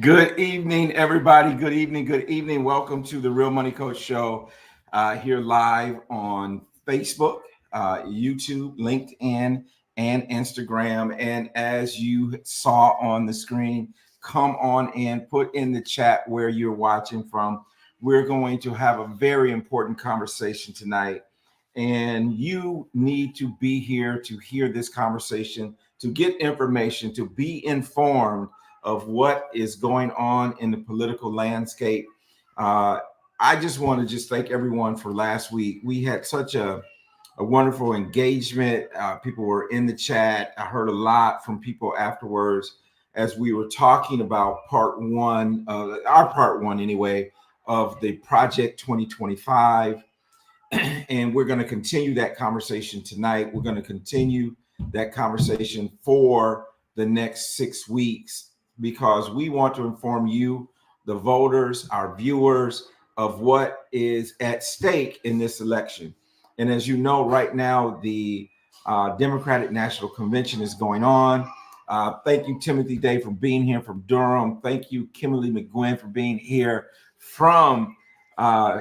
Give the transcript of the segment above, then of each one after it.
Good evening, everybody. Good evening. Good evening. Welcome to the Real Money Coach Show here live on Facebook, YouTube, LinkedIn, and Instagram. And as you saw on the screen, come on and put in the chat where you're watching from. We're going to have a very important conversation tonight. And you need to be here to hear this conversation, to get information, to be informed of what is going on in the political landscape. Uh, I just want to just thank everyone for last week. We had such a wonderful engagement. People were in the chat. I heard a lot from people afterwards as we were talking about part one, our part one anyway, of the Project 2025. And we're going to continue that conversation tonight. We're going to continue that conversation for the next 6 weeks because we want to inform you, the voters, our viewers, of what is at stake in this election. And as you know, right now, the Democratic National Convention is going on. Thank you, Timothy Day, for being here from Durham. Thank you, Kimberly McGuinn, for being here from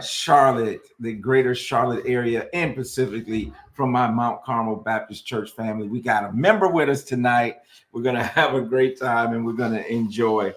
Charlotte, the greater Charlotte area, and specifically from my Mount Carmel Baptist Church family. We got a member with us tonight. We're going to have a great time and we're going to enjoy.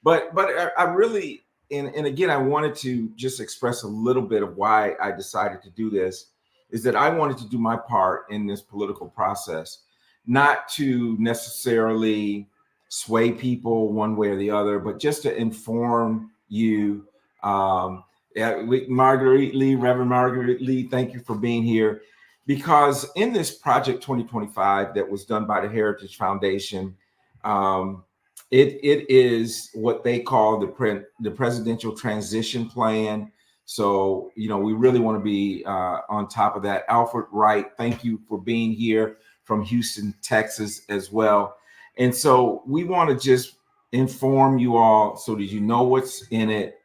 But I really, and again, I wanted to just express a little bit of why I decided to do this, is that I wanted to do my part in this political process, not to necessarily sway people one way or the other, but just to inform you. Marguerite Lee, Reverend Marguerite Lee, thank you for being here. Because in this Project 2025 that was done by the Heritage Foundation, it is what they call the presidential transition plan. So, we really want to be on top of that. Alfred Wright, thank you for being here from Houston, Texas as well. And so we want to just inform you all so that you know what's in it.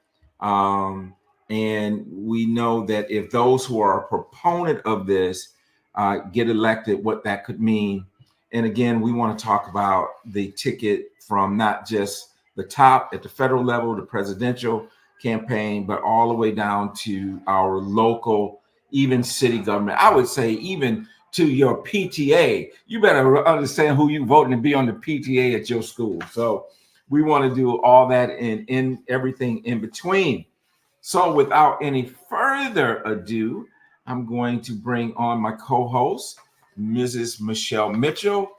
And we know that if those who are a proponent of this get elected, what that could mean. And again, we want to talk about the ticket from not just the top at the federal level, the presidential campaign, but all the way down to our local, even city government. I would say even to your PTA. You better understand who you voting to be on the PTA at your school. So we want to do all that and in everything in between. So without any further ado, I'm going to bring on my co-host, Mrs. Michelle Mitchell,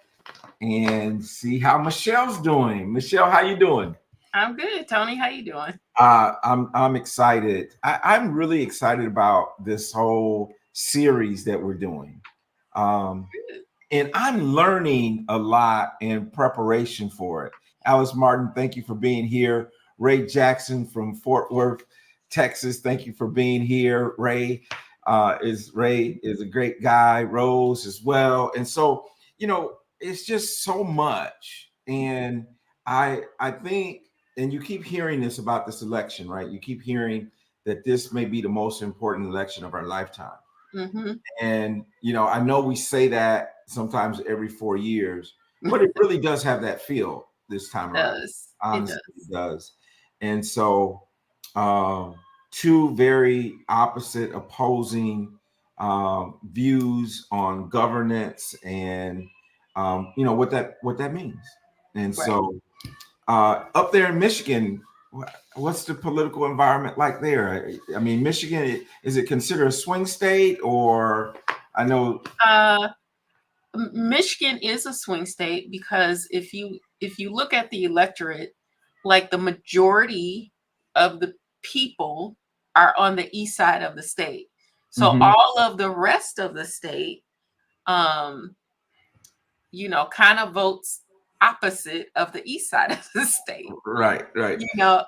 and see how Michelle's doing. Michelle, how you doing? I'm good. Tony, how you doing? I'm excited. I'm really excited about this whole series that we're doing. And I'm learning a lot in preparation for it. Alice Martin, thank you for being here. Ray Jackson from Fort Worth, Texas, thank you for being here. Ray is a great guy. Rose as well. And so, it's just so much. And I think, and you keep hearing this about this election, right? You keep hearing that this may be the most important election of our lifetime. Mm-hmm. And, I know we say that sometimes every 4 years, but it really does have that feel this time around. Honestly, it does. And so, two very opposite, opposing views on governance and, what that means. And Right. so, up there in Michigan, what's the political environment like there? I mean, Michigan, is it considered a swing state, or I know Michigan is a swing state because if you look at the electorate, like the majority of the people are on the east side of the state. So all of the rest of the state, kind of votes opposite of the east side of the state. Right.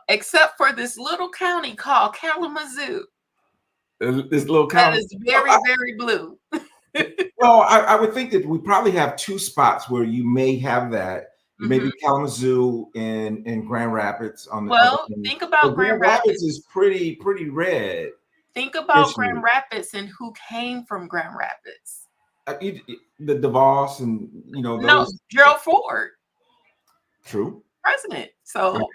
Except for this little county called Kalamazoo. This little That county. is very, very blue. Well, I would think that we probably have two spots where you may have that. Maybe Kalamazoo and Grand Rapids on the other end. Think about Grand Rapids. Is pretty red. Think about Grand Rapids and who came from Grand Rapids. The DeVos and those. No, Gerald Ford. True. President. So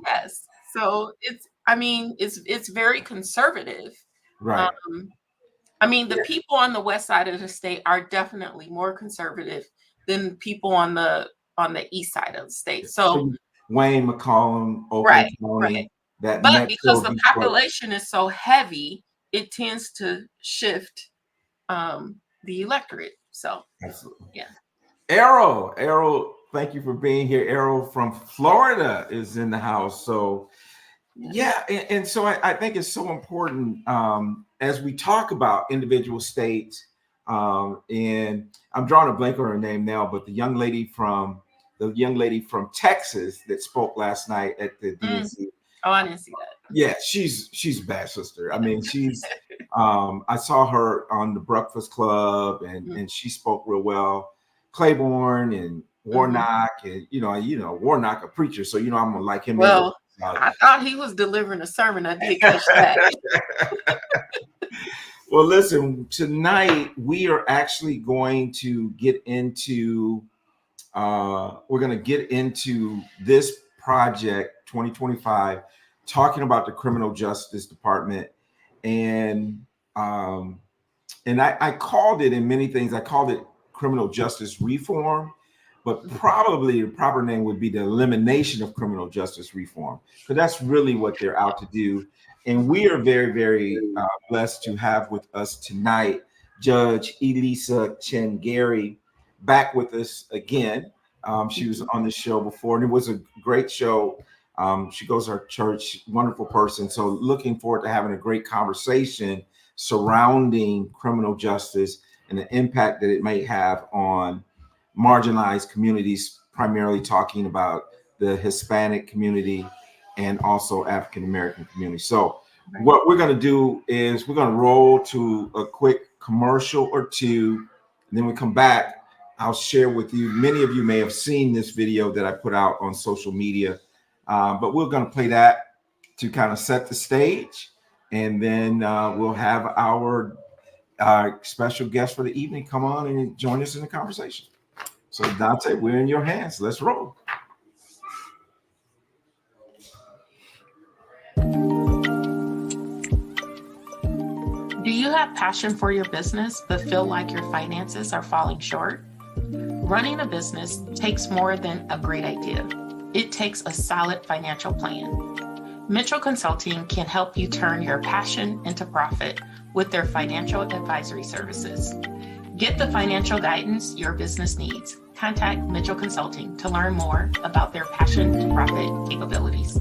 Yes. So it's very conservative. Right. Um, the people on the west side of the state are definitely more conservative than people on the east side of the state. So Wayne, McCollum, right, Oakland right. County, that But because Metro the Detroit. population is so heavy, it tends to shift the electorate. So Absolutely. yeah. Errol, thank you for being here. Errol from Florida is in the house. So yeah, and so I think it's so important as we talk about individual states. And I'm drawing a blank on her name now, but the young lady from Texas that spoke last night at the DNC. Oh, I didn't see that. Yeah, she's a bad sister. I mean, she's I saw her on the Breakfast Club, and she spoke real well. Claiborne and Warnock, and Warnock a preacher, so I'm gonna like him. Well, I thought he was delivering a sermon. I did catch that. Well, listen, tonight we are actually going to get into this project 2025, talking about the criminal justice department. And I called it, in many things, I called it criminal justice reform, but probably the proper name would be the elimination of criminal justice reform, because that's really what they're out to do. And we are very, very blessed to have with us tonight Judge Elisa Chinn-Gary back with us again. She was on the show before, and it was a great show. She goes to our church, wonderful person. So looking forward to having a great conversation surrounding criminal justice and the impact that it may have on marginalized communities, primarily talking about the Hispanic community and also African American community. So what we're going to do is we're going to roll to a quick commercial or two, and then we come back. I'll share with you. Many of you may have seen this video that I put out on social media, but we're going to play that to kind of set the stage, and then we'll have our special guest for the evening come on and join us in the conversation. So Dante, we're in your hands. Let's roll. Do you have passion for your business but feel like your finances are falling short? Running a business takes more than a great idea. It takes a solid financial plan. Mitchell Consulting can help you turn your passion into profit with their financial advisory services. Get the financial guidance your business needs. Contact Mitchell Consulting to learn more about their passion to profit capabilities.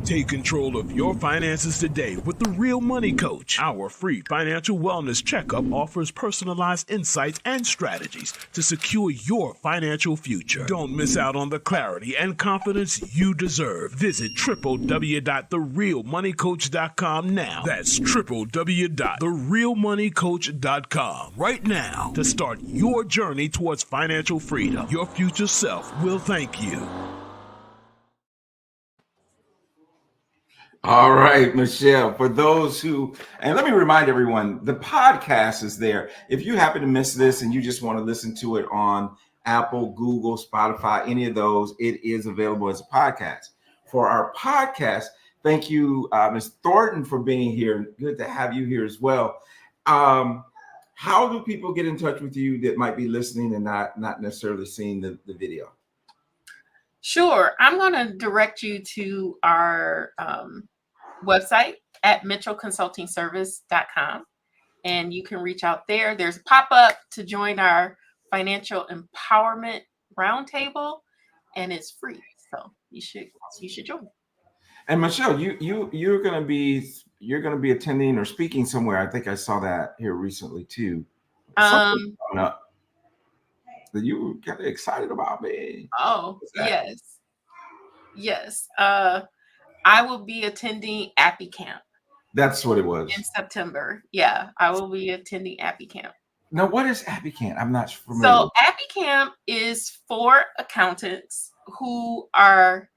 Take control of your finances today with the Real Money Coach. Our free financial wellness checkup offers personalized insights and strategies to secure your financial future. Don't miss out on the clarity and confidence you deserve. Visit www.therealmoneycoach.com now. That's www.therealmoneycoach.com right now to start your journey towards financial freedom. Your future self will thank you. All right, Michelle, for those who, and let me remind everyone, the podcast is there. If you happen to miss this and you just want to listen to it on Apple, Google, Spotify, any of those, it is available as a podcast. For our podcast, thank you, Ms. Thornton, for being here. Good to have you here as well. How do people get in touch with you that might be listening and not necessarily seeing the video? Sure. I'm going to direct you to our website at mitchellconsultingservice.com, and you can reach out there. There's a pop-up to join our financial empowerment roundtable, and it's free. So you should join. And Michelle, you're going to be attending or speaking somewhere. I think I saw that here recently too. Something coming up that you were kind of excited about, man. Oh, yes. I will be attending Appy Camp. That's what it was. In September. Yeah, I will be attending Appy Camp. Now, what is Appy Camp? I'm not familiar. So Appy Camp is for accountants who are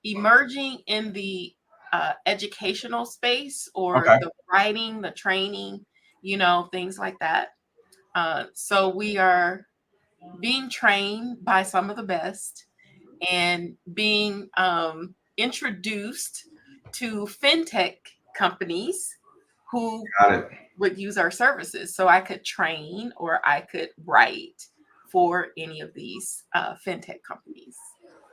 emerging in the educational space, or the writing, the training, things like that. So we are being trained by some of the best and being introduced to fintech companies who Got it. would use our services. So I could train or I could write for any of these fintech companies.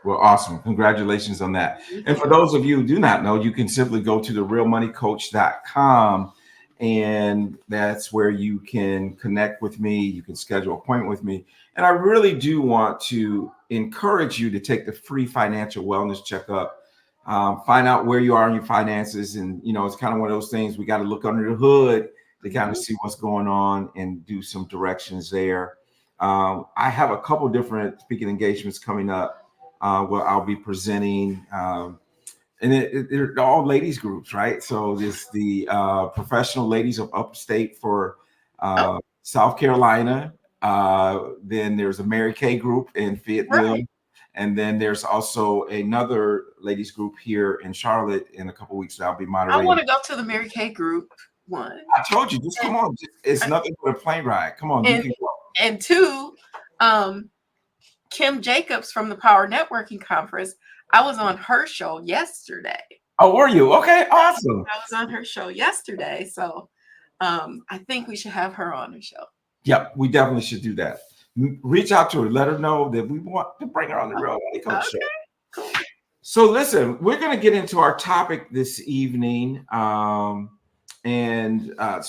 Well, awesome. Congratulations on that. And for those of you who do not know, you can simply go to therealmoneycoach.com, and that's where you can connect with me. You can schedule an appointment with me. And I really do want to encourage you to take the free financial wellness checkup. Find out where you are in your finances. And, you know, it's kind of one of those things we got to look under the hood to kind of see what's going on and do some directions there. I have a couple different speaking engagements coming up where I'll be presenting, and they're all ladies groups, right? So there's the professional ladies of upstate for South Carolina. Then there's a Mary Kay group in Fayetteville. Right. And then there's also another ladies group here in Charlotte in a couple of weeks that I'll be I moderating. want to go to the Mary Kay group one. I told you, just come on. It's nothing but a plane ride. Come on, you can go. And two, Kim Jacobs from the Power Networking Conference, I was on her show yesterday. Oh, were you? Okay, awesome. I was on her show yesterday. So I think we should have her on the show. Yep, we definitely should do that. Reach out to her, let her know that we want to bring her on the Real Money Coach show. Cool. So listen, we're going to get into our topic this evening. So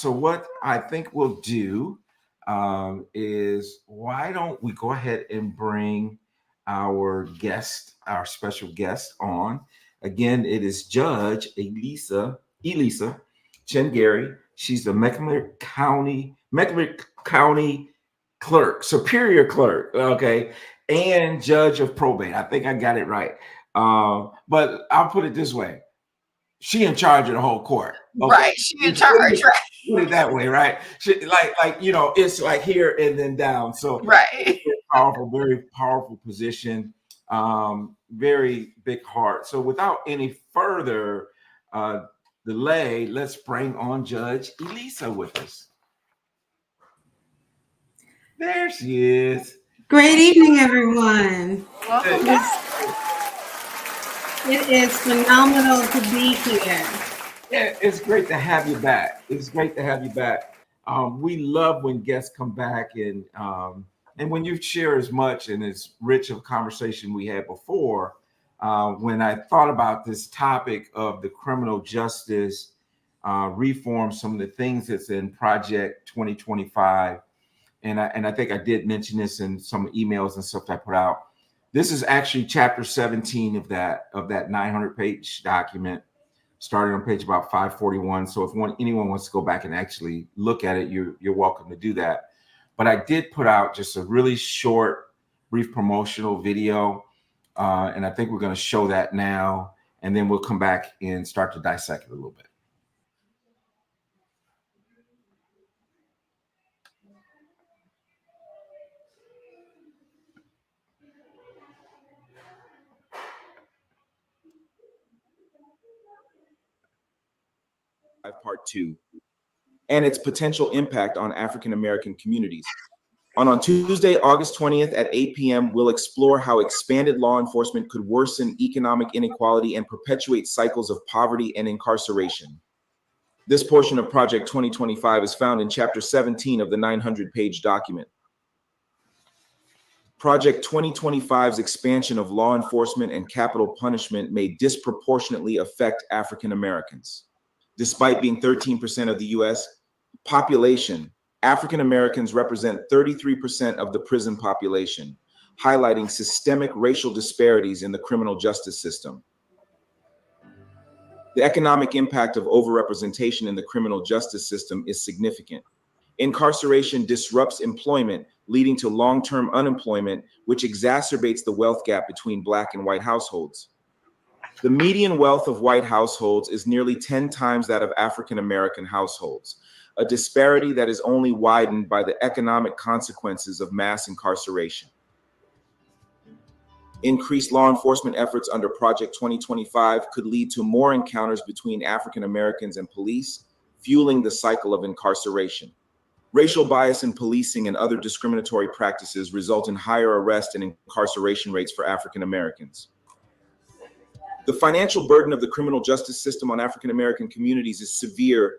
what I think we'll do is, why don't we go ahead and bring our guest, our special guest on. Again, it is Judge Elisa Chinn-Gary. She's the Mecklenburg County clerk, superior clerk, okay, and judge of probate. I think I got it right. But I'll put it this way. She in charge of the whole court. Okay? Right, she in charge, right? Put it that way, right? She, like you know, it's like here and then down. So right. Very powerful position. Very big heart. So without any further delay, let's bring on Judge Elisa with us. There she is. Great evening, everyone. Welcome back. It is phenomenal to be here. Yeah, it's great to have you back. It's great to have you back. We love when guests come back and when you share as much and as rich of conversation we had before. When I thought about this topic of the criminal justice reform, some of the things that's in Project 2025, and I think I did mention this in some emails and stuff that I put out. This is actually chapter 17 of that 900-page document, starting on page about 541. So if anyone wants to go back and actually look at it, you're welcome to do that. But I did put out just a really short, brief promotional video, and I think we're going to show that now, and then we'll come back and start to dissect it a little bit. Part 2, and its potential impact on African American communities. On Tuesday, August 20th at 8 p.m., we'll explore how expanded law enforcement could worsen economic inequality and perpetuate cycles of poverty and incarceration. This portion of Project 2025 is found in Chapter 17 of the 900-page document. Project 2025's expansion of law enforcement and capital punishment may disproportionately affect African Americans. Despite being 13% of the U.S. population, African Americans represent 33% of the prison population, highlighting systemic racial disparities in the criminal justice system. The economic impact of overrepresentation in the criminal justice system is significant. Incarceration disrupts employment, leading to long-term unemployment, which exacerbates the wealth gap between Black and white households. The median wealth of white households is nearly 10 times that of African American households, a disparity that is only widened by the economic consequences of mass incarceration. Increased law enforcement efforts under Project 2025 could lead to more encounters between African Americans and police, fueling the cycle of incarceration. Racial bias in policing and other discriminatory practices result in higher arrest and incarceration rates for African Americans. The financial burden of the criminal justice system on African American communities is severe.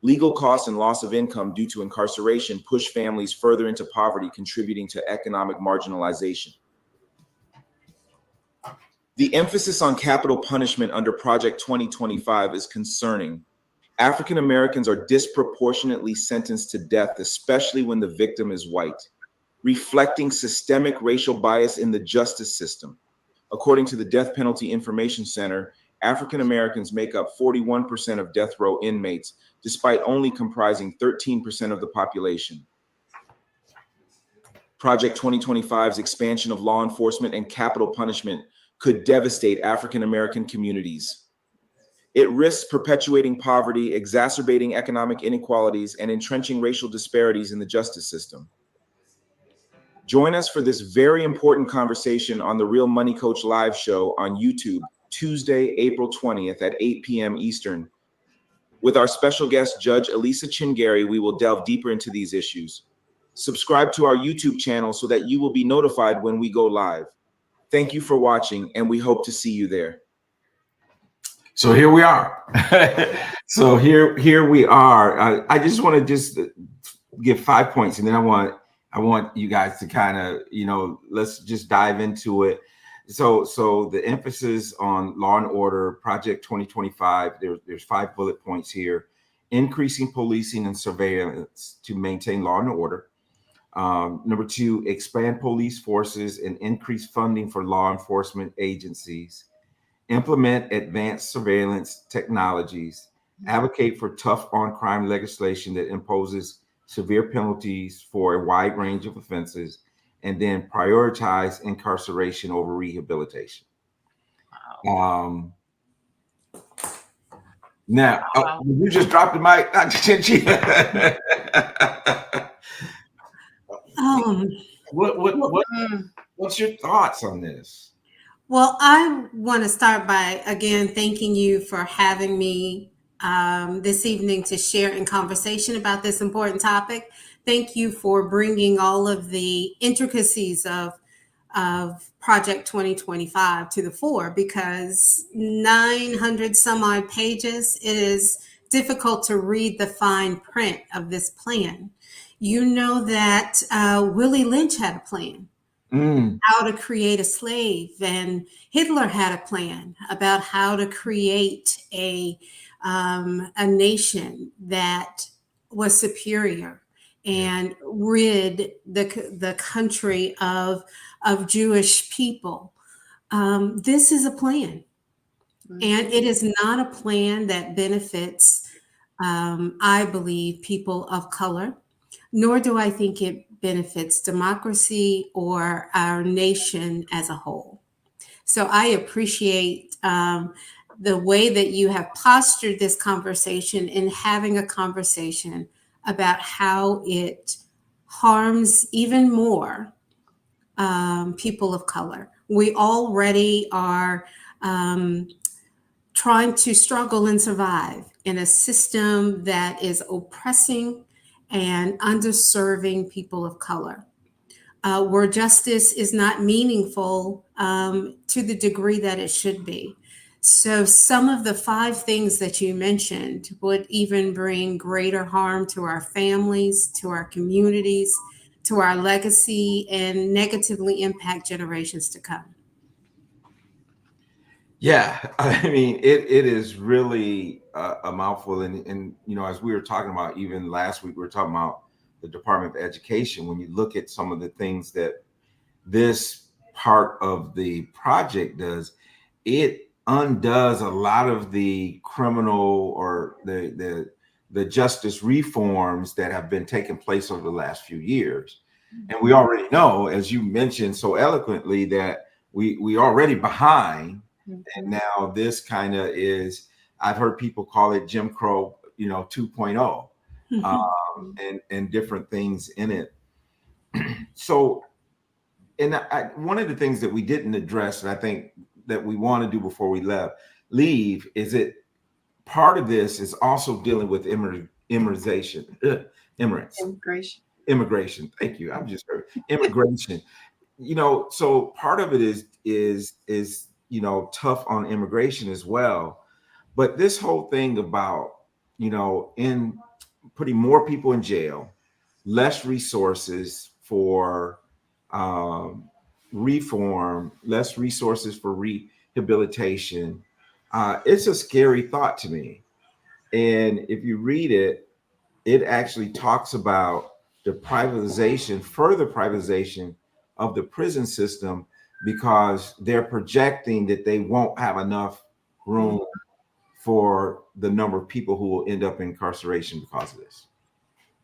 Legal costs and loss of income due to incarceration push families further into poverty, contributing to economic marginalization. The emphasis on capital punishment under Project 2025 is concerning. African Americans are disproportionately sentenced to death, especially when the victim is white, reflecting systemic racial bias in the justice system. According to the Death Penalty Information Center, African Americans make up 41% of death row inmates, despite only comprising 13% of the population. Project 2025's expansion of law enforcement and capital punishment could devastate African American communities. It risks perpetuating poverty, exacerbating economic inequalities, and entrenching racial disparities in the justice system. Join us for this very important conversation on the Real Money Coach live show on YouTube, Tuesday, April 20th at 8 p.m. Eastern. With our special guest, Judge Elisa Chinn-Gary, we will delve deeper into these issues. Subscribe to our YouTube channel so that you will be notified when we go live. Thank you for watching, and we hope to see you there. So here we are. So here we are. I just want to just give 5 points, and then I want you guys to kind of, let's just dive into it. So the emphasis on law and order, Project 2025, there's 5 bullet points here. Increasing policing and surveillance to maintain law and order. Number 2, expand police forces and increase funding for law enforcement agencies. Implement advanced surveillance technologies. Advocate for tough on-crime legislation that imposes severe penalties for a wide range of offenses, and then prioritize incarceration over rehabilitation. Wow. Now, Wow. you just dropped the mic, Dr. Chin-Chi. What's your thoughts on this? Well, I want to start by, again, thanking you for having me this evening to share in conversation about this important topic. Thank you for bringing all of the intricacies of Project 2025 to the fore, because 900 some odd pages, it is difficult to read the fine print of this plan. You know that Willie Lynch had a plan. How to create a slave, and Hitler had a plan about how to create a nation that was superior and rid the country of Jewish people. This is a plan, and it is not a plan that benefits, I believe, people of color, nor do I think it benefits democracy or our nation as a whole. So I appreciate the way that you have postured this conversation in having a conversation about how it harms even more people of color. We already are trying to struggle and survive in a system that is oppressing and underserving people of color, where justice is not meaningful to the degree that it should be. So some of the 5 things that you mentioned would even bring greater harm to our families, to our communities, to our legacy, and negatively impact generations to come. Yeah, I mean, it is really a mouthful. And, as we were talking about, even last week, we were talking about the Department of Education. When you look at some of the things that this part of the project does, it undoes a lot of the criminal or the justice reforms that have been taking place over the last few years. And we already know, as you mentioned so eloquently, that we already behind. And now this kind of is, I've heard people call it Jim Crow, 2.0, and different things in it. So, and one of the things that we didn't address, and I think that we want to do before we leave, is that part of this is also dealing with immigrant, immigrants, Immigration. immigration. Thank you. I'm just heard immigration. So part of it is tough on immigration as well. But this whole thing about in putting more people in jail, less resources for reform, less resources for rehabilitation. It's a scary thought to me. And if you read it, it actually talks about the privatization, further privatization of the prison system, because they're projecting that they won't have enough room for the number of people who will end up in incarceration because of this.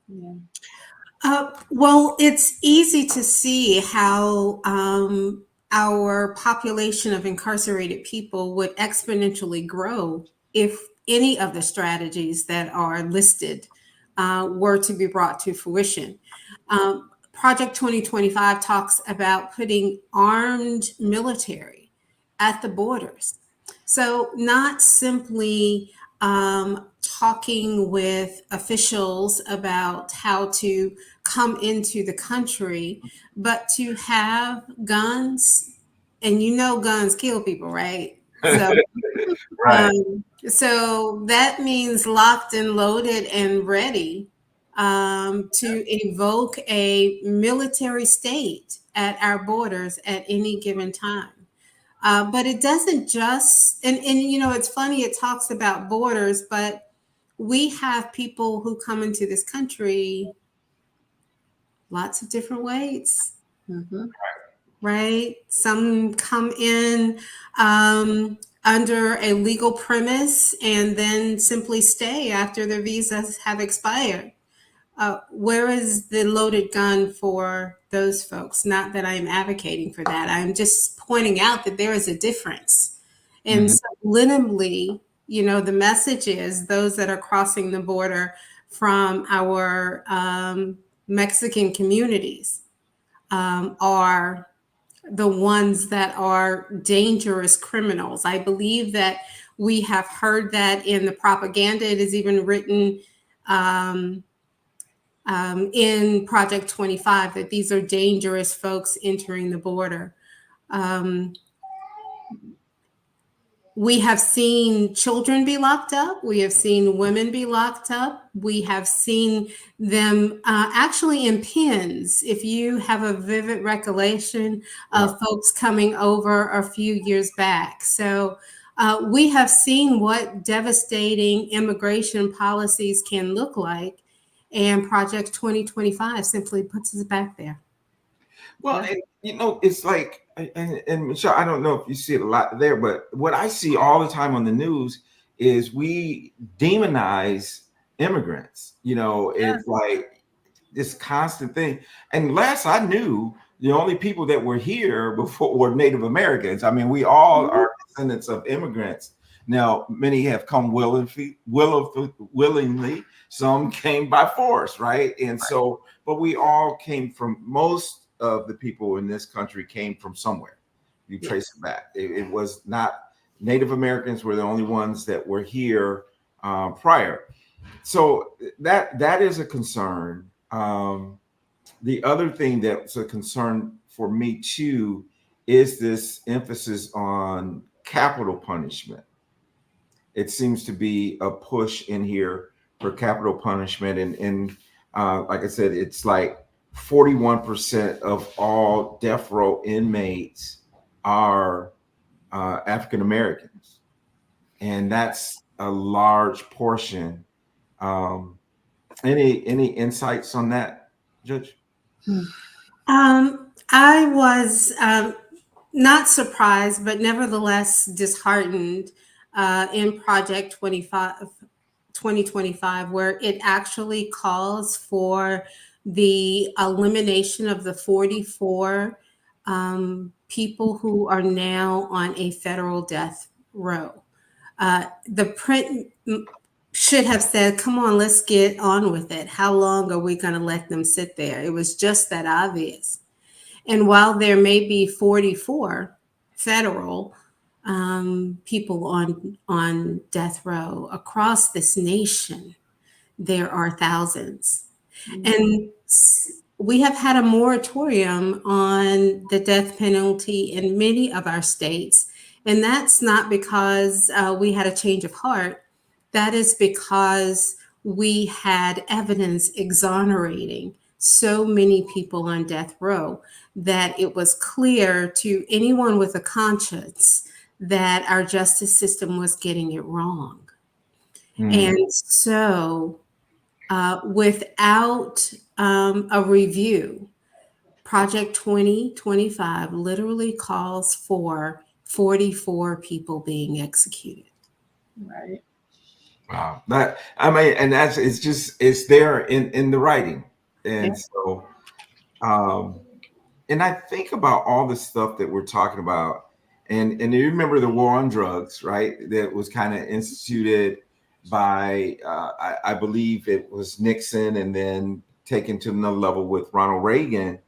Yeah. Well, it's easy to see how our population of incarcerated people would exponentially grow if any of the strategies that are listed were to be brought to fruition. Project 2025 talks about putting armed military at the borders. So, not simply talking with officials about how to come into the country, but to have guns, and guns kill people, right? So, Right. so that means locked and loaded and ready to evoke a military state at our borders at any given time. But it doesn't just, and it's funny, it talks about borders, but we have people who come into this country lots of different ways, Mm-hmm. right? Some come in under a legal premise and then simply stay after their visas have expired. Where is the loaded gun for those folks? Not that I'm advocating for that. I'm just pointing out that there is a difference. And subliminally, the message is those that are crossing the border from our Mexican communities are the ones that are dangerous criminals. I believe that we have heard that in the propaganda. It is even written in Project 25 that these are dangerous folks entering the border. We have seen children be locked up. We have seen women be locked up. We have seen them actually in pens. If you have a vivid recollection of folks coming over a few years back. So we have seen what devastating immigration policies can look like. And Project 2025 simply puts us back there. Well, and, it's like, and Michelle, I don't know if you see it a lot there, but what I see all the time on the news is we demonize immigrants. It's like this constant thing. And last I knew, the only people that were here before were Native Americans. I mean, we all are descendants of immigrants. Now, many have come willingly. Some came by force, right? And so, but we all came from, most of the people in this country came from somewhere. You trace it back. It was not, Native Americans were the only ones that were here prior. So that is a concern. The other thing that's a concern for me too is this emphasis on capital punishment. It seems to be a push in here for capital punishment. And like I said, it's like 41% of all death row inmates are African Americans. And that's a large portion. Any insights on that, Judge? I was not surprised, but nevertheless disheartened in Project 2025, where it actually calls for the elimination of the 44 people who are now on a federal death row. The print should have said, come on, let's get on with it. How long are we going to let them sit there? It was just that obvious. And while there may be 44 federal people on death row across this nation, there are thousands. Mhm. And we have had a moratorium on the death penalty in many of our states. And that's not because we had a change of heart. That is because we had evidence exonerating so many people on death row that it was clear to anyone with a conscience that our justice system was getting it wrong. And so, without a review, Project 2025 literally calls for 44 people being executed. Right. Wow. That, I mean, and that's, it's there in the writing. And Yeah. so, um, and I think about all the stuff that we're talking about, and you remember the war on drugs, right? That was kind of instituted by, I believe it was Nixon, and then taken to another level with Ronald Reagan,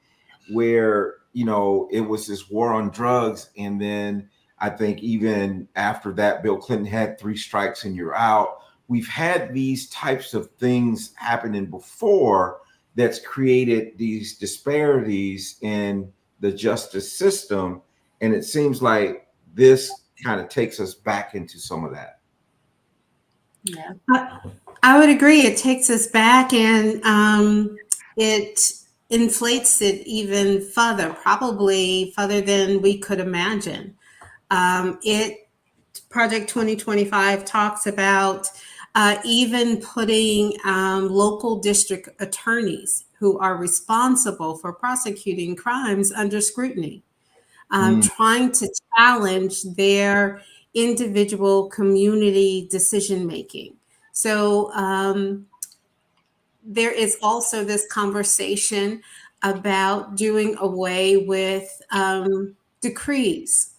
where, it was this war on drugs. And then I think even after that, Bill Clinton had 3 strikes and you're out. We've had these types of things happening before that's created these disparities in the justice system. And it seems like this kind of takes us back into some of that. Yeah. I would agree. It takes us back, and it inflates it even further, probably further than we could imagine. It Project 2025 talks about even putting local district attorneys who are responsible for prosecuting crimes under scrutiny, trying to challenge their individual community decision making. So there is also this conversation about doing away with decrees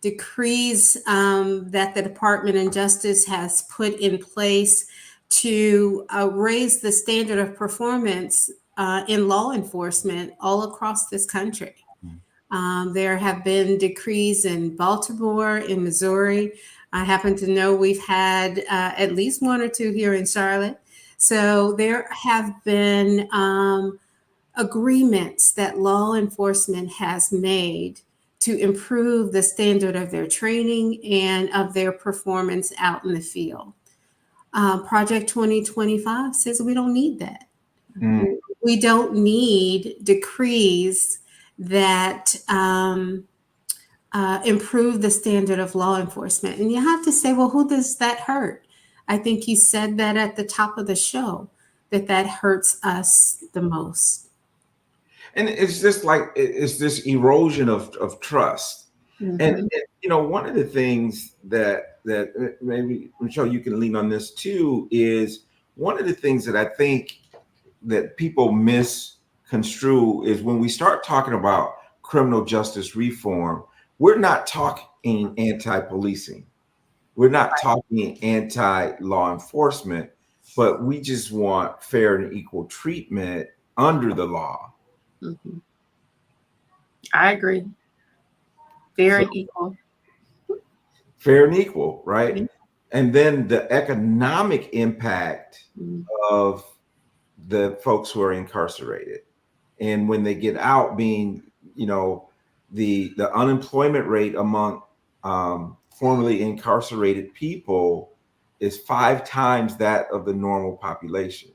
that the Department of Justice has put in place to raise the standard of performance in law enforcement all across this country. There have been decrees in Baltimore, in Missouri. I happen to know we've had at least 1 or 2 here in Charlotte. So there have been agreements that law enforcement has made to improve the standard of their training and of their performance out in the field. Project 2025 says we don't need that. We don't need decrees that improve the standard of law enforcement. And you have to say, well, who does that hurt? I think you said that at the top of the show, that hurts us the most. And it's just like, it's this erosion of trust. And one of the things that maybe, Michelle, you can lean on this too, is one of the things that I think that people misconstrue is when we start talking about criminal justice reform, we're not talking anti-policing. We're not talking anti-law enforcement, but we just want fair and equal treatment under the law. I agree. Fair and equal. Fair and equal, right? Mm-hmm. And then the economic impact of the folks who are incarcerated. And when they get out, being, the unemployment rate among formerly incarcerated people is 5 times that of the normal population.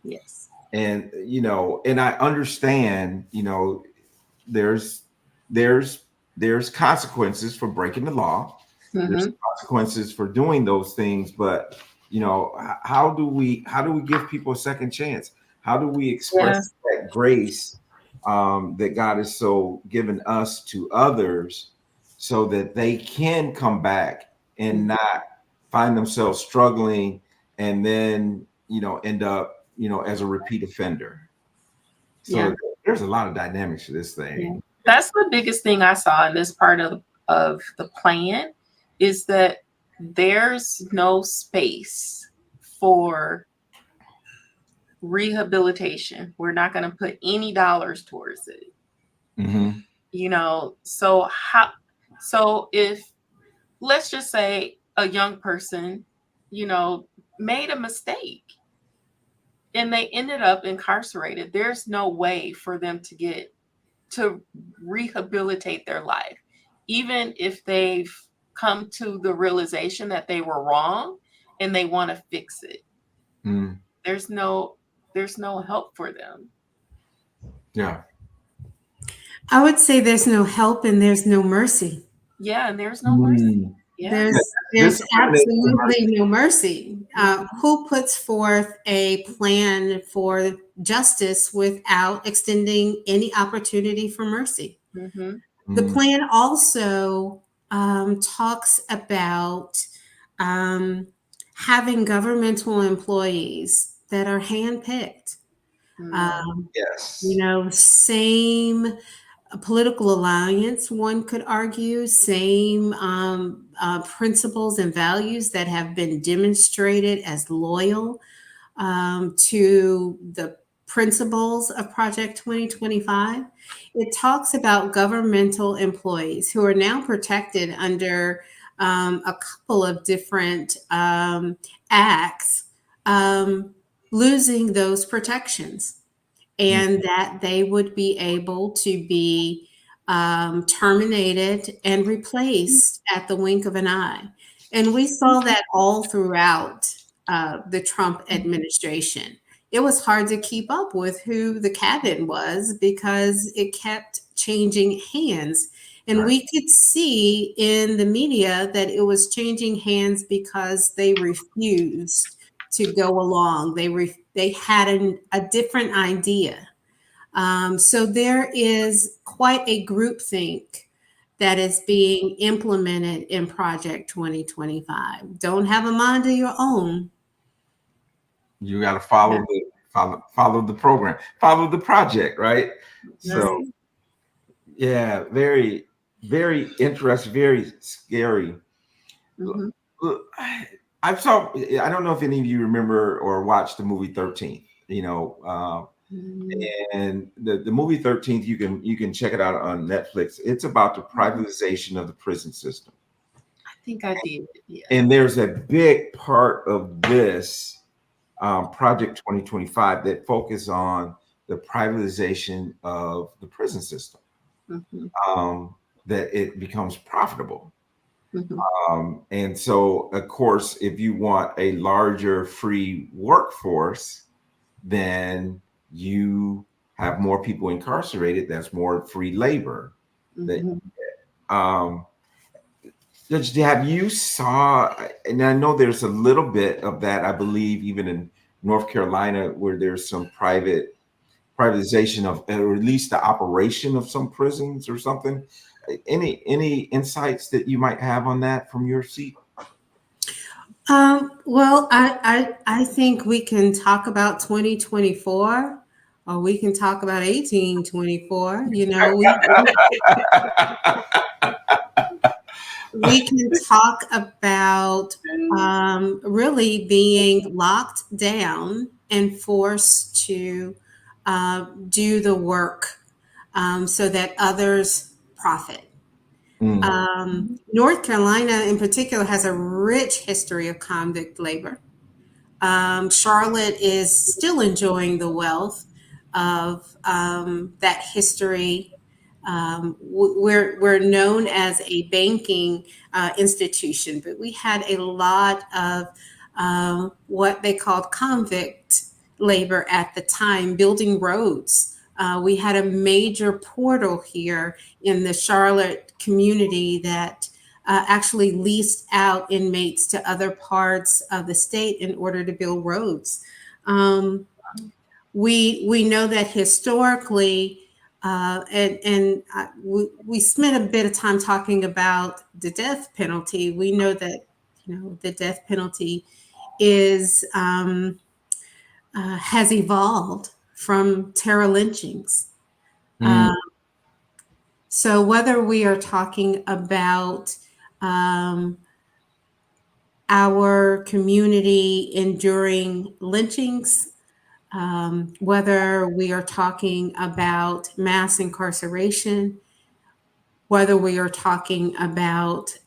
Yes. And, and I understand, there's consequences for breaking the law. There's consequences for doing those things, but how do we give people a second chance? How do we express that grace that God has so given us to others, so that they can come back and not find themselves struggling and then end up as a repeat offender? So there's a lot of dynamics to this thing. Yeah. That's the biggest thing I saw in this part of the plan, is that there's no space for rehabilitation. We're not going to put any dollars towards it. So if, let's just say, a young person, made a mistake, and they ended up incarcerated. There's no way for them to rehabilitate their life, even if they've come to the realization that they were wrong and they want to fix it. Mm. There's no help for them. Yeah. I would say there's no help and there's no mercy. Yeah, and there's no mercy. Yeah. There's absolutely no mercy. Who puts forth a plan for justice without extending any opportunity for mercy? Mm-hmm. The plan also talks about having governmental employees that are handpicked. Yes. You know, same political alliance, one could argue, same principles and values that have been demonstrated as loyal to the principles of Project 2025. It talks about governmental employees who are now protected under a couple of different acts, losing those protections, and that they would be able to be terminated and replaced at the wink of an eye. And we saw that all throughout the Trump administration. It was hard to keep up with who the cabinet was because it kept changing hands. And we could see in the media that it was changing hands because they refused to go along. They had a different idea. So there is quite a groupthink that is being implemented in Project 2025. Don't have a mind of your own. You got to follow the program, follow the project, right? So, yeah, very, very interesting, very scary. Mm-hmm. I don't know if any of you remember or watched the movie 13th, and the movie 13th, you can check it out on Netflix. It's about the privatization of the prison system. I think I did. Yeah. And there's a big part of this Project 2025 that focus on the privatization of the prison system, that it becomes profitable. And so, of course, if you want a larger free workforce, then you have more people incarcerated. That's more free labor. Have you saw, and I know there's a little bit of that, I believe, even in North Carolina, where there's some privatization of, or at least the operation of some prisons or something. Any insights that you might have on that from your seat? Well, I think we can talk about 2024, or we can talk about 1824. You know, we can talk about really being locked down and forced to do the work so that others profit. North Carolina in particular has a rich history of convict labor. Charlotte is still enjoying the wealth of that history. We're known as a banking institution, but we had a lot of what they called convict labor at the time, building roads. We had a major portal here in the Charlotte community that actually leased out inmates to other parts of the state in order to build roads. We know that historically, we spent a bit of time talking about the death penalty. We know that the death penalty is has evolved from terror lynchings. So whether we are talking about our community enduring lynchings, whether we are talking about mass incarceration, whether we are talking about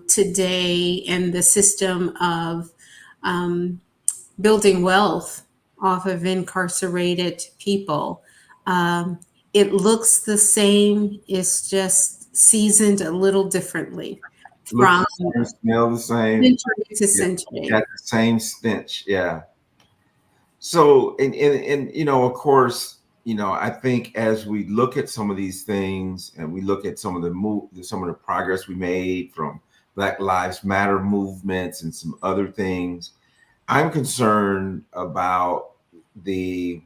today and the system of building wealth off of incarcerated people. It looks the same. It's just seasoned a little differently from Smell the same. century to century. Got the same stench. Yeah. So, and of course, I think as we look at some of these things and we look at some of the progress we made from Black Lives Matter movements and some other things, I'm concerned about the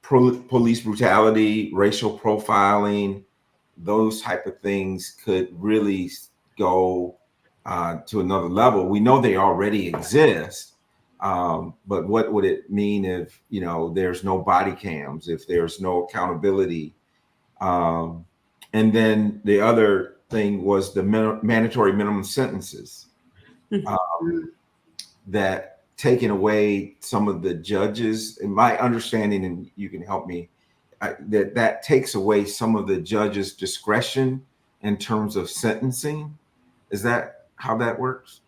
police brutality, racial profiling. Those type of things could really go to another level. We know they already exist, but what would it mean if there's no body cams, if there's no accountability? And then the other thing was the mandatory minimum sentences that taking away some of the judges. In my understanding, and you can help me, that takes away some of the judges' discretion in terms of sentencing. Is that how that works?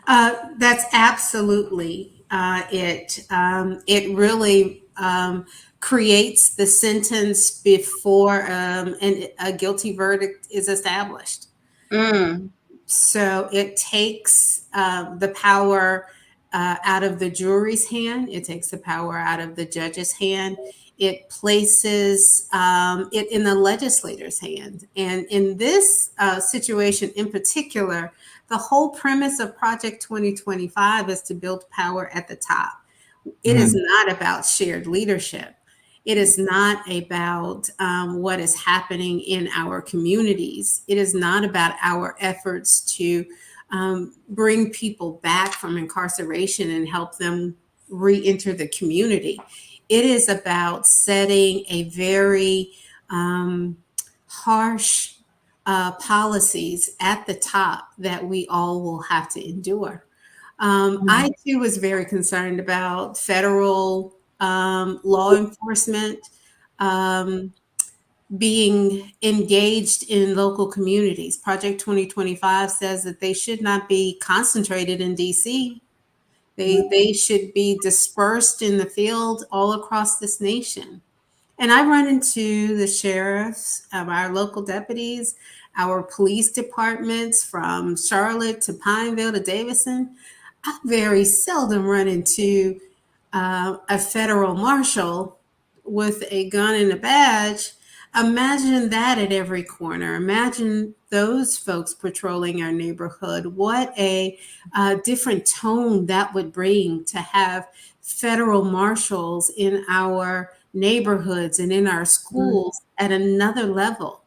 That's absolutely it. It really creates the sentence before a guilty verdict is established. So it takes the power out of the jury's hand. It takes the power out of the judge's hand. It places it in the legislator's hand. And in this situation in particular, the whole premise of Project 2025 is to build power at the top. It is not about shared leadership. It is not about what is happening in our communities. It is not about our efforts to bring people back from incarceration and help them re-enter the community. It is about setting a very harsh policies at the top that we all will have to endure. I too was very concerned about federal law enforcement being engaged in local communities. Project 2025 says that they should not be concentrated in DC. They should be dispersed in the field all across this nation. And I run into the sheriffs, our local deputies, our police departments from Charlotte to Pineville to Davison. I very seldom run into a federal marshal with a gun and a badge. Imagine that at every corner. Imagine those folks patrolling our neighborhood. What a different tone that would bring to have federal marshals in our neighborhoods and in our schools at another level.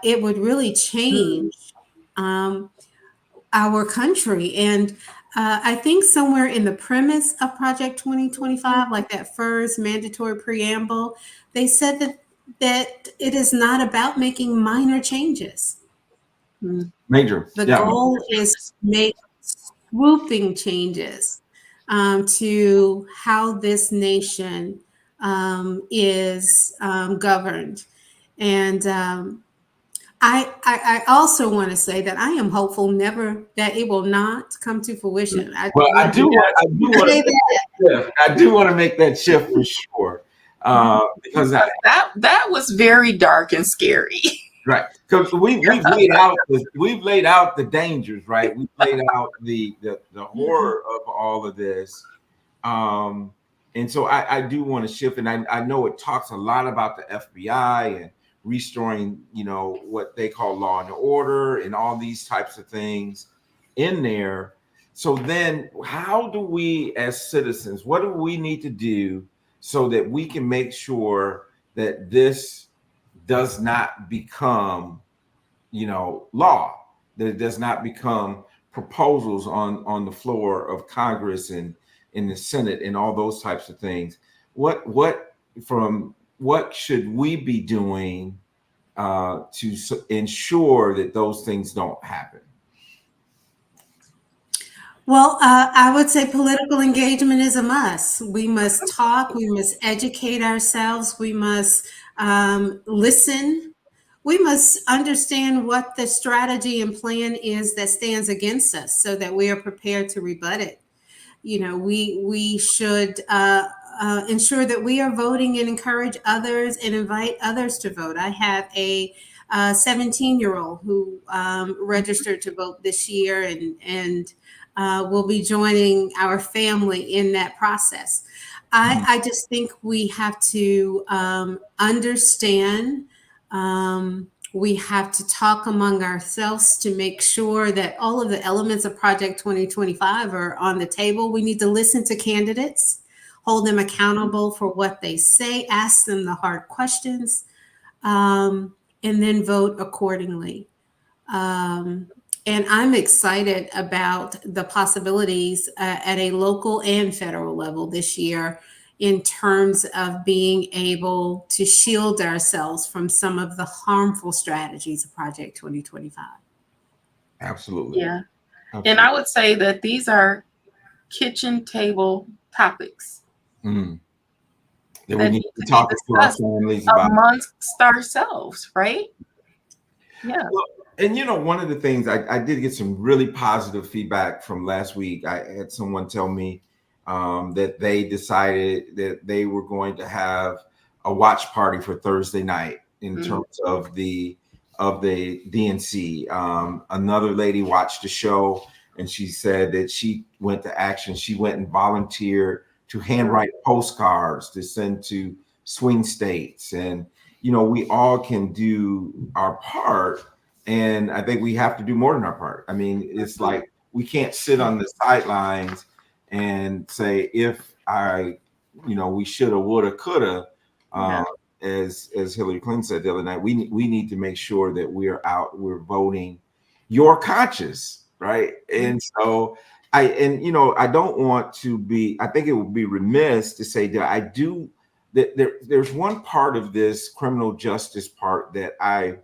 It would really change our country. And I think somewhere in the premise of Project 2025, like that first mandatory preamble, they said that it is not about making minor changes. Major. The goal is to make swooping changes to how this nation is governed. And I also want to say that I am hopeful that it will not come to fruition. I do want to make that shift for sure. Because that was very dark and scary. Right, because we've laid out the dangers, right? We've laid out the horror of all of this, and so I do want to shift, and I know it talks a lot about the FBI and restoring, what they call law and order and all these types of things in there. So then, how do we as citizens? What do we need to do so that we can make sure that this does not become, law, that it does not become proposals on the floor of Congress and in the Senate and all those types of things? What should we be doing to ensure that those things don't happen? Well, I would say political engagement is a must. We must talk. We must educate ourselves. We must listen. We must understand what the strategy and plan is that stands against us so that we are prepared to rebut it. we should ensure that we are voting and encourage others and invite others to vote. I have a 17-year-old who registered to vote this year and will be joining our family in that process. I just think we have to understand. We have to talk among ourselves to make sure that all of the elements of Project 2025 are on the table. We need to listen to candidates, hold them accountable for what they say, ask them the hard questions, and then vote accordingly. And I'm excited about the possibilities at a local and federal level this year in terms of being able to shield ourselves from some of the harmful strategies of Project 2025. Absolutely. Yeah. Absolutely. And I would say that these are kitchen table topics That we that need to talk to our families about amongst ourselves, right? Yeah. Well, and one of the things I did get some really positive feedback from last week. I had someone tell me that they decided that they were going to have a watch party for Thursday night in terms of the DNC. Another lady watched the show and she said that she went to action. She went and volunteered to handwrite postcards to send to swing states. And we all can do our part. And I think we have to do more than our part. I mean, it's like we can't sit on the sidelines and say, if we shoulda, woulda, coulda, as Hillary Clinton said the other night, we need to make sure that we're voting your conscience, right? And so I don't want to be, I think it would be remiss to say that there's one part of this criminal justice part that I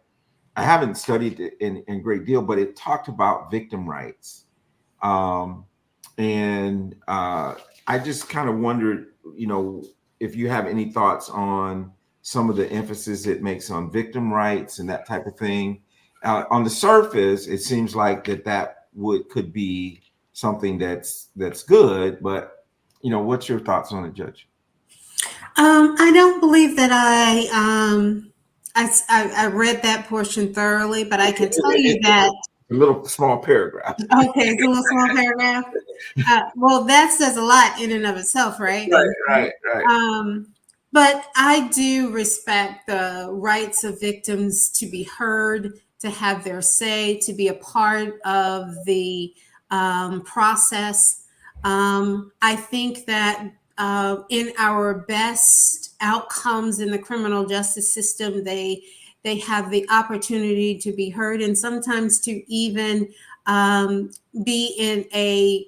haven't studied it in great deal, but it talked about victim rights. And I just kind of wondered, if you have any thoughts on some of the emphasis it makes on victim rights and that type of thing. On the surface, it seems like that could be something that's good, but what's your thoughts on it, Judge? I don't believe that I read that portion thoroughly, but I can tell you that a little small paragraph. Okay, it's a little small paragraph. Well, that says a lot in and of itself, right? Right. But I do respect the rights of victims to be heard, to have their say, to be a part of the process. I think that in our best outcomes in the criminal justice system, they have the opportunity to be heard and sometimes to even be in a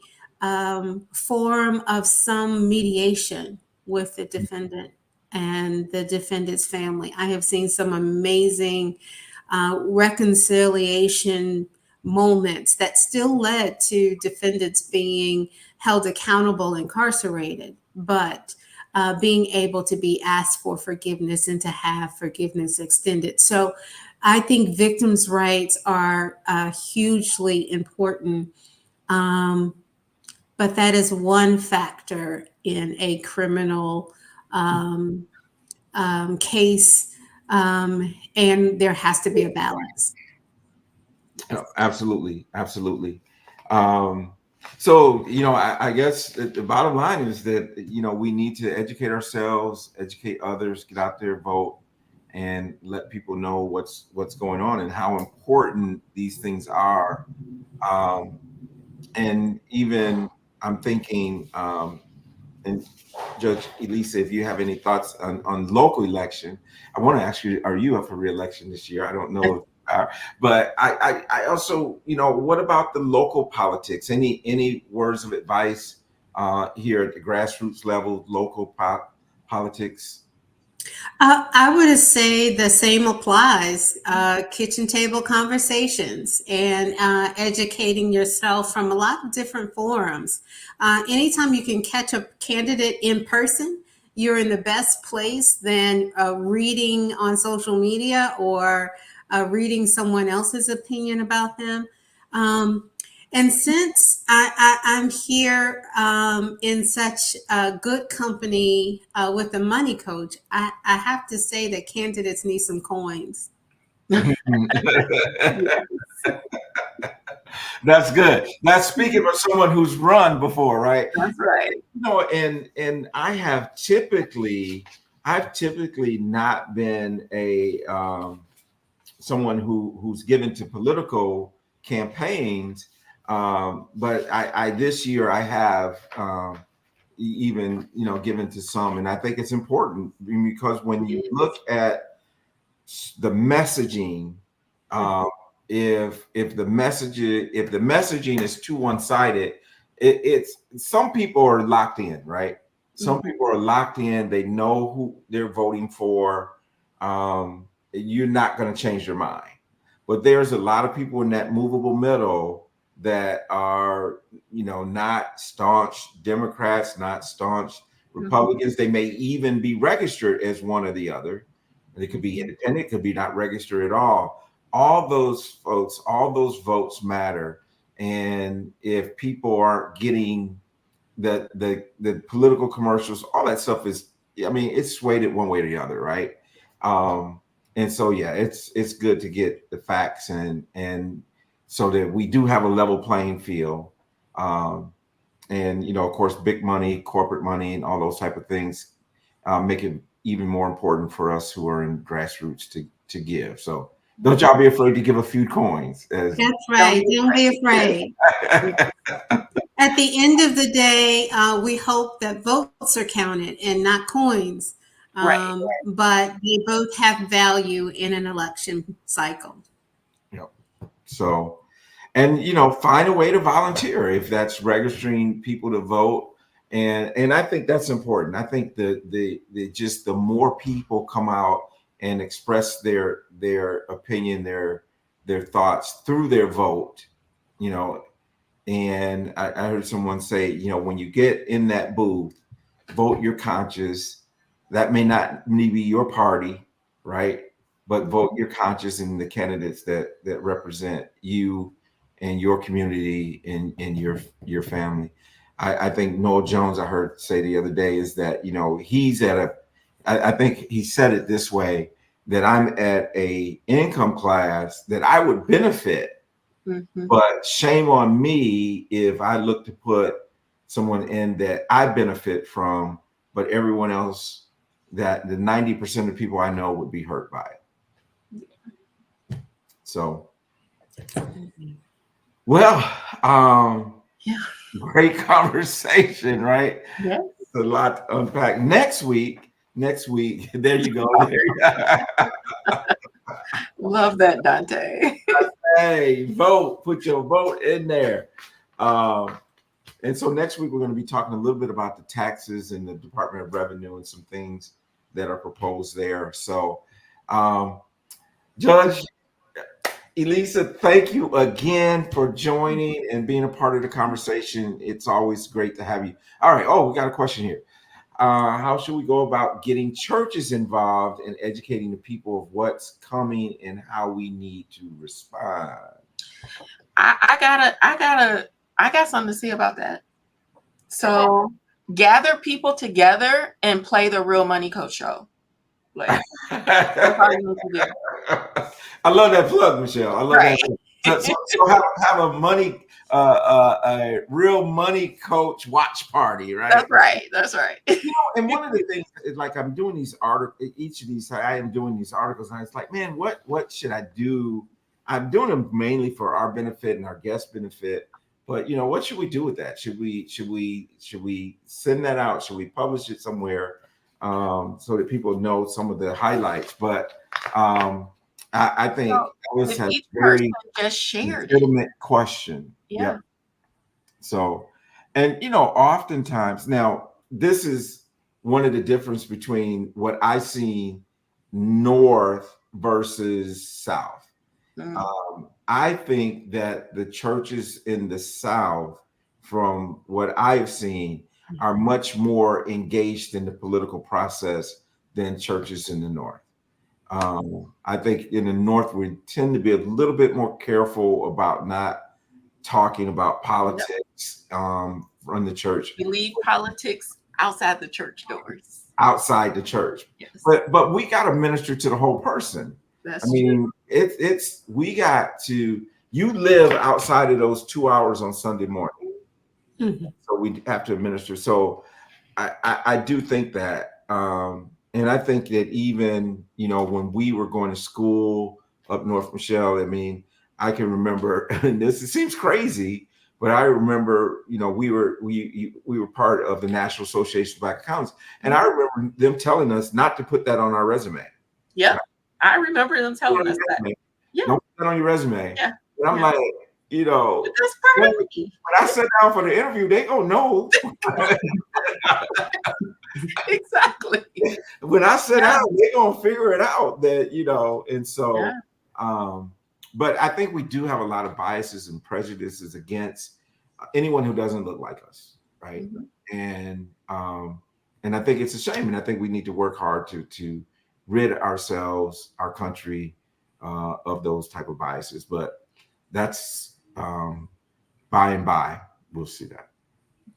form of some mediation with the defendant and the defendant's family. I have seen some amazing reconciliation moments that still led to defendants being held accountable, incarcerated, but being able to be asked for forgiveness and to have forgiveness extended. So I think victims' rights are hugely important. But that is one factor in a criminal case, and there has to be a balance. Absolutely. So, I guess the bottom line is that, we need to educate ourselves, educate others, get out there, vote, and let people know what's going on and how important these things are. And even I'm thinking, and Judge Elisa, if you have any thoughts on local election, I want to ask you, are you up for re-election this year? I don't know if you are, but I also, what about the local politics? Any words of advice here at the grassroots level, local politics? I would say the same applies. Kitchen table conversations and educating yourself from a lot of different forums. Anytime you can catch a candidate in person, you're in the best place than reading on social media or reading someone else's opinion about them. And since I'm here in such good company with the money coach, I have to say that candidates need some coins. That's good. That's speaking for someone who's run before, right? That's right. And I've typically not been a someone who's given to political campaigns, but I this year I have even given to some, and I think it's important because when you look at the messaging, if the messaging is too one-sided, it's some people are locked in, right? Some people are locked in. They know who they're voting for. You're not going to change their mind. But there's a lot of people in that movable middle that are, not staunch Democrats, not staunch Republicans. They may even be registered as one or the other. They could be independent, could be not registered at all. All those votes matter. And if people aren't getting the political commercials, all that stuff it's swayed it one way or the other, right? And so yeah, it's good to get the facts and so that we do have a level playing field. And of course, big money, corporate money, and all those type of things make it even more important for us who are in grassroots to give. So don't y'all be afraid to give a few coins. That's right. Don't be afraid. At the end of the day, we hope that votes are counted and not coins. Right. But they both have value in an election cycle. Yep. So, and find a way to volunteer if that's registering people to vote. And I think that's important. I think the more people come out and express their opinion, their thoughts through their vote, and I heard someone say, when you get in that booth, vote your conscience. That may not be your party, right? But vote your conscience in the candidates that represent you and your community and your family. I think Noel Jones, I heard say the other day, is that he's at I think he said it this way, that I'm at a income class that I would benefit, but shame on me if I look to put someone in that I benefit from, but everyone else, that the 90% of people I know would be hurt by it. So, well, great conversation, right? Yeah. It's a lot to unpack. Next week, there you go. Love that, Dante. Hey, vote, put your vote in there. And so next week, we're going to be talking a little bit about the taxes and the Department of Revenue and some things that are proposed there. So, Judge Elisa, thank you again for joining and being a part of the conversation. It's always great to have you. All right. Oh, we got a question here. How should we go about getting churches involved in educating the people of what's coming and how we need to respond? I got something to say about that. So gather people together and play the Real Money Coach show. Like, that's all you need to do. I love that plug, Michelle. I love that. So have a Real Money Coach watch party, right? That's right. And one of the things is, like, I'm doing these articles, I am doing these articles, and it's like, man, what should I do? I'm doing them mainly for our benefit and our guest benefit. But what should we do with that? Should we send that out? Should we publish it somewhere so that people know some of the highlights? But I think this has each very person just shared legitimate question. Yeah. So, and oftentimes, now this is one of the difference between what I see north versus south. I think that the churches in the South, from what I've seen, are much more engaged in the political process than churches in the North. I think in the North, we tend to be a little bit more careful about not talking about politics from the church. We leave politics outside the church doors. Outside the church. Yes. But we got to minister to the whole person. That's I mean, it's we got to, you live outside of those 2 hours on Sunday morning. Mhm. So we have to administer. So I do think that, and I think that even, when we were going to school up north, Michelle, I mean, I can remember, and it seems crazy, but I remember, we were part of the National Association of Black Accountants, and I remember them telling us not to put that on our resume. Yep. I remember them telling us that. Yeah. Don't put that on your resume. Yeah. And I'm like, But that's part of me. when I sit down for the interview, they gonna know. Exactly. When I sit down, they gonna figure it out that, and so but I think we do have a lot of biases and prejudices against anyone who doesn't look like us, right? Mm-hmm. And I think it's a shame, and I think we need to work hard to rid ourselves, our country, of those type of biases. But that's by and by, we'll see that.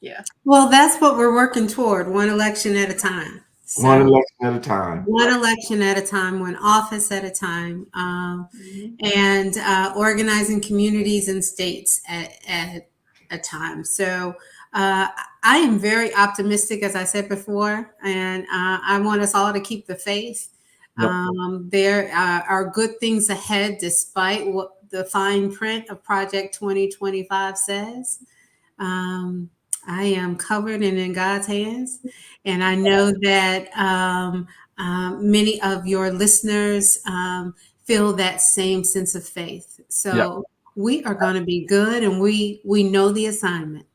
Yeah. Well, that's what we're working toward, one election at a time. So, one election at a time. One election at a time, one office at a time, and organizing communities and states at a time. So I am very optimistic, as I said before, and I want us all to keep the faith. Yep. There are good things ahead, despite what the fine print of Project 2025 says. I am covered and in God's hands. And I know that many of your listeners feel that same sense of faith. So we are going to be good, and we know the assignment.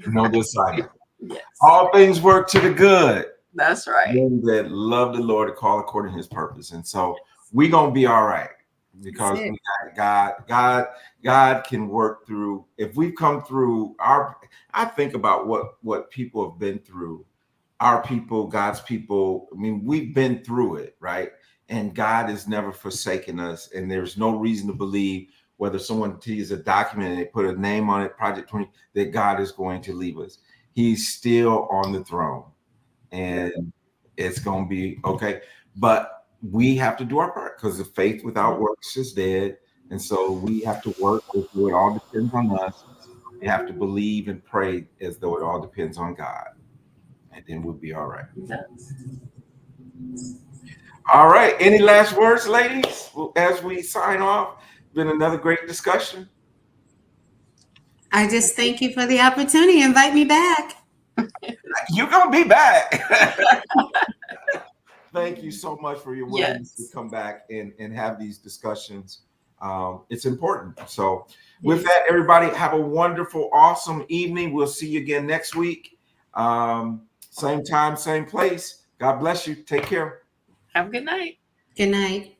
Know the assignment. Yes. All things work to the good. That's right. Them that love the Lord, to call according to his purpose. And so we're going to be all right, because we got God. God can work through. If we've come through I think about what people have been through, our people, God's people. I mean, we've been through it, right? And God has never forsaken us. And there's no reason to believe, whether someone sees a document and they put a name on it, Project 20, that God is going to leave us. He's still on the throne, and it's going to be okay. But we have to do our part, because the faith without works is dead. And so we have to work as though it all depends on us. We have to believe and pray as though it all depends on God. And then we'll be all right. All right. Any last words, ladies, as we sign off? Been another great discussion. I just thank you for the opportunity. Invite me back. You're going to be back. Thank you so much for your willingness to come back and have these discussions. It's important. So with that, everybody, have a wonderful, awesome evening. We'll see you again next week. Same time, same place. God bless you. Take care. Have a good night. Good night.